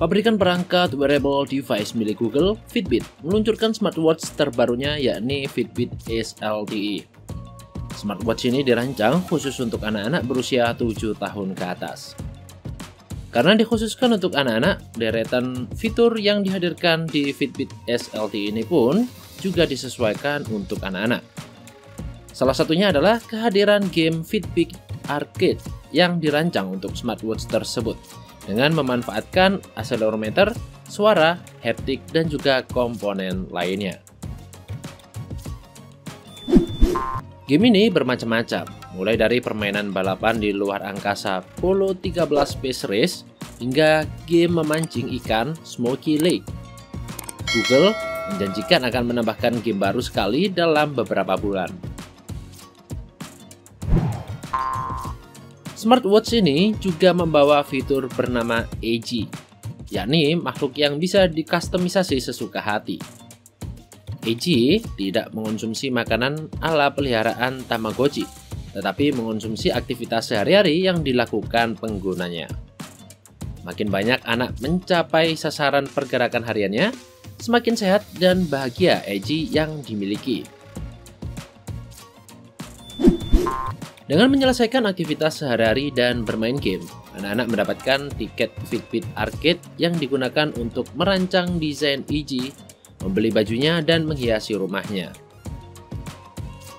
Pabrikan perangkat wearable device milik Google, Fitbit, meluncurkan smartwatch terbarunya yakni Fitbit Ace LTE. Smartwatch ini dirancang khusus untuk anak-anak berusia 7 tahun ke atas. Karena dikhususkan untuk anak-anak, deretan fitur yang dihadirkan di Fitbit Ace LTE ini pun juga disesuaikan untuk anak-anak. Salah satunya adalah kehadiran game Fitbit Arcade yang dirancang untuk smartwatch tersebut dengan memanfaatkan akselerometer, suara, haptik, dan juga komponen lainnya. Game ini bermacam-macam, mulai dari permainan balapan di luar angkasa Polo 13 Space Race hingga game memancing ikan Smoky Lake. Google menjanjikan akan menambahkan game baru sekali dalam beberapa bulan. Smartwatch ini juga membawa fitur bernama AG, yakni makhluk yang bisa dikustomisasi sesuka hati. AG tidak mengonsumsi makanan ala peliharaan Tamagotchi, tetapi mengonsumsi aktivitas sehari-hari yang dilakukan penggunanya. Makin banyak anak mencapai sasaran pergerakan hariannya, semakin sehat dan bahagia AG yang dimiliki. Dengan menyelesaikan aktivitas sehari-hari dan bermain game, anak-anak mendapatkan tiket Fitbit Arcade yang digunakan untuk merancang desain AG, membeli bajunya, dan menghiasi rumahnya.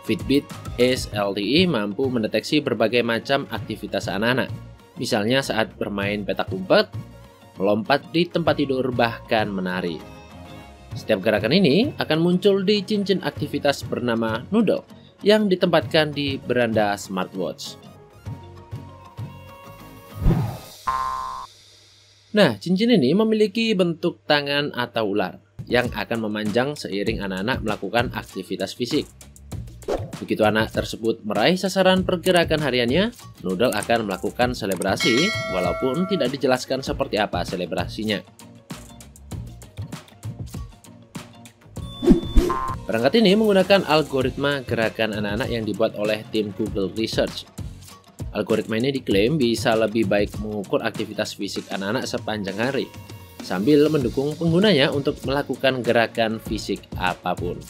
Fitbit Ace LTE mampu mendeteksi berbagai macam aktivitas anak-anak, misalnya saat bermain petak umpet, melompat di tempat tidur, bahkan menari. Setiap gerakan ini akan muncul di cincin aktivitas bernama Noodle yang ditempatkan di beranda smartwatch. Nah, cincin ini memiliki bentuk tangan atau ular yang akan memanjang seiring anak-anak melakukan aktivitas fisik. Begitu anak tersebut meraih sasaran pergerakan hariannya, Noodle akan melakukan selebrasi walaupun tidak dijelaskan seperti apa selebrasinya. Perangkat ini menggunakan algoritma gerakan anak-anak yang dibuat oleh tim Google Research. Algoritma ini diklaim bisa lebih baik mengukur aktivitas fisik anak-anak sepanjang hari, sambil mendukung penggunanya untuk melakukan gerakan fisik apapun.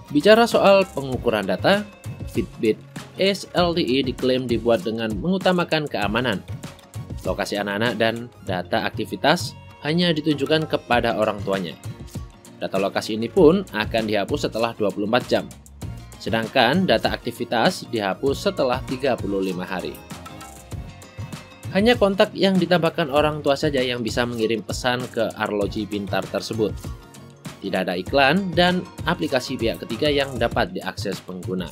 Bicara soal pengukuran data, Fitbit Ace LTE diklaim dibuat dengan mengutamakan keamanan. Lokasi anak-anak dan data aktivitas hanya ditunjukkan kepada orang tuanya. Data lokasi ini pun akan dihapus setelah 24 jam, sedangkan data aktivitas dihapus setelah 35 hari. Hanya kontak yang ditambahkan orang tua saja yang bisa mengirim pesan ke arloji pintar tersebut. Tidak ada iklan dan aplikasi pihak ketiga yang dapat diakses pengguna.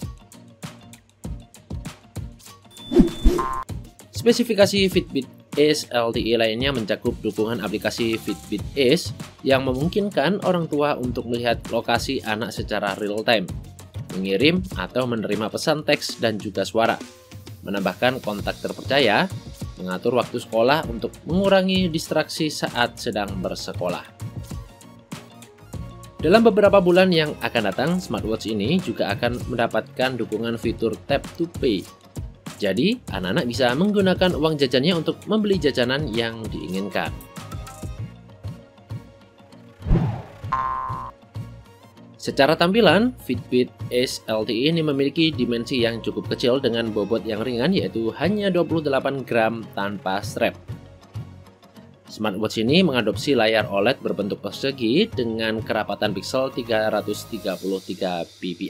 Spesifikasi Fitbit Ace LTE lainnya mencakup dukungan aplikasi Fitbit Ace yang memungkinkan orang tua untuk melihat lokasi anak secara real-time, mengirim atau menerima pesan teks dan juga suara, menambahkan kontak terpercaya, mengatur waktu sekolah untuk mengurangi distraksi saat sedang bersekolah. Dalam beberapa bulan yang akan datang, smartwatch ini juga akan mendapatkan dukungan fitur Tap to Pay. Jadi, anak-anak bisa menggunakan uang jajannya untuk membeli jajanan yang diinginkan. Secara tampilan, Fitbit Ace LTE ini memiliki dimensi yang cukup kecil dengan bobot yang ringan, yaitu hanya 28 gram tanpa strap. Smartwatch ini mengadopsi layar OLED berbentuk persegi dengan kerapatan piksel 333 ppi.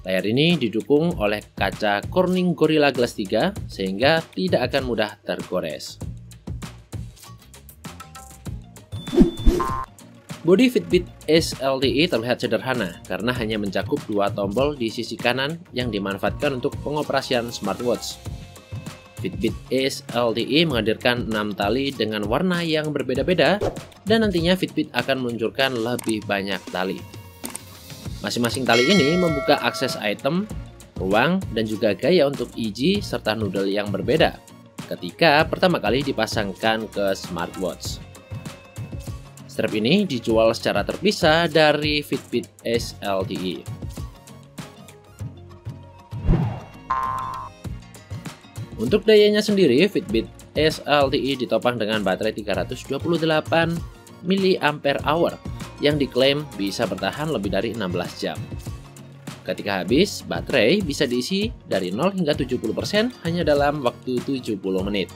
Layar ini didukung oleh kaca Corning Gorilla Glass 3 sehingga tidak akan mudah tergores. Bodi Fitbit Ace LTE terlihat sederhana karena hanya mencakup dua tombol di sisi kanan yang dimanfaatkan untuk pengoperasian smartwatch. Fitbit Ace LTE menghadirkan 6 tali dengan warna yang berbeda-beda dan nantinya Fitbit akan meluncurkan lebih banyak tali. Masing-masing tali ini membuka akses item, ruang, dan juga gaya untuk EG serta noodle yang berbeda ketika pertama kali dipasangkan ke smartwatch. Strap ini dijual secara terpisah dari Fitbit Ace LTE. Untuk dayanya sendiri, Fitbit Ace LTE ditopang dengan baterai 328 mAh yang diklaim bisa bertahan lebih dari 16 jam. Ketika habis, baterai bisa diisi dari 0 hingga 70% hanya dalam waktu 70 menit.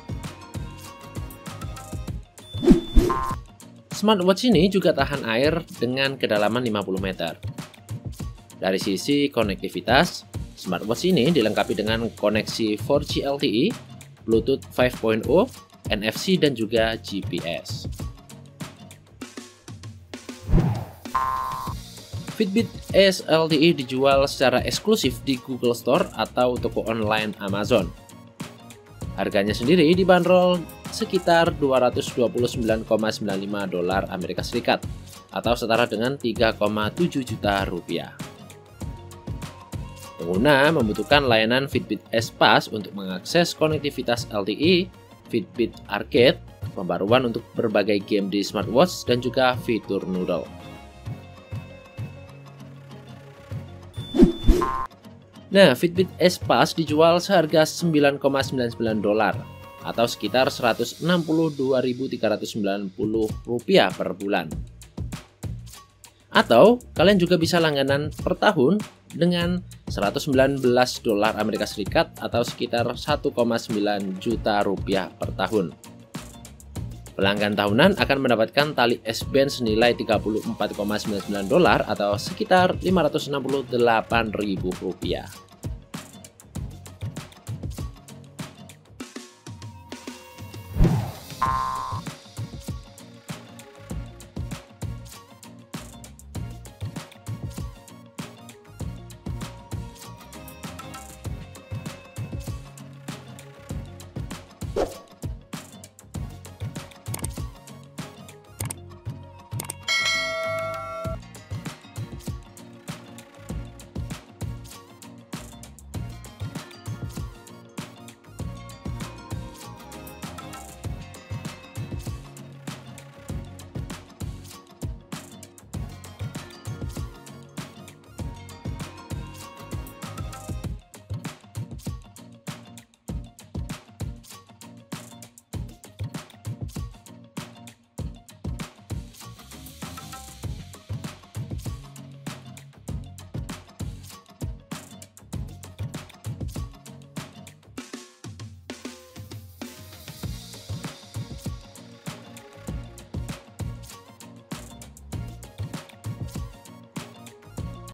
Smartwatch ini juga tahan air dengan kedalaman 50 meter. Dari sisi konektivitas, smartwatch ini dilengkapi dengan koneksi 4G LTE, Bluetooth 5.0, NFC, dan juga GPS. Fitbit Ace LTE dijual secara eksklusif di Google Store atau toko online Amazon. Harganya sendiri dibanderol sekitar $229,95 Amerika Serikat atau setara dengan 3,7 juta rupiah. Pengguna membutuhkan layanan Fitbit Ace Pass untuk mengakses konektivitas LTE, Fitbit Arcade, pembaruan untuk berbagai game di smartwatch, dan juga fitur Noodle. Nah, Fitbit Ace Pass dijual seharga $9,99 atau sekitar Rp162.390 per bulan. Atau kalian juga bisa langganan per tahun dengan $119 Amerika Serikat atau sekitar 1,9 juta rupiah per tahun. Pelanggan tahunan akan mendapatkan tali S-Band senilai $34,99 atau sekitar Rp568.000.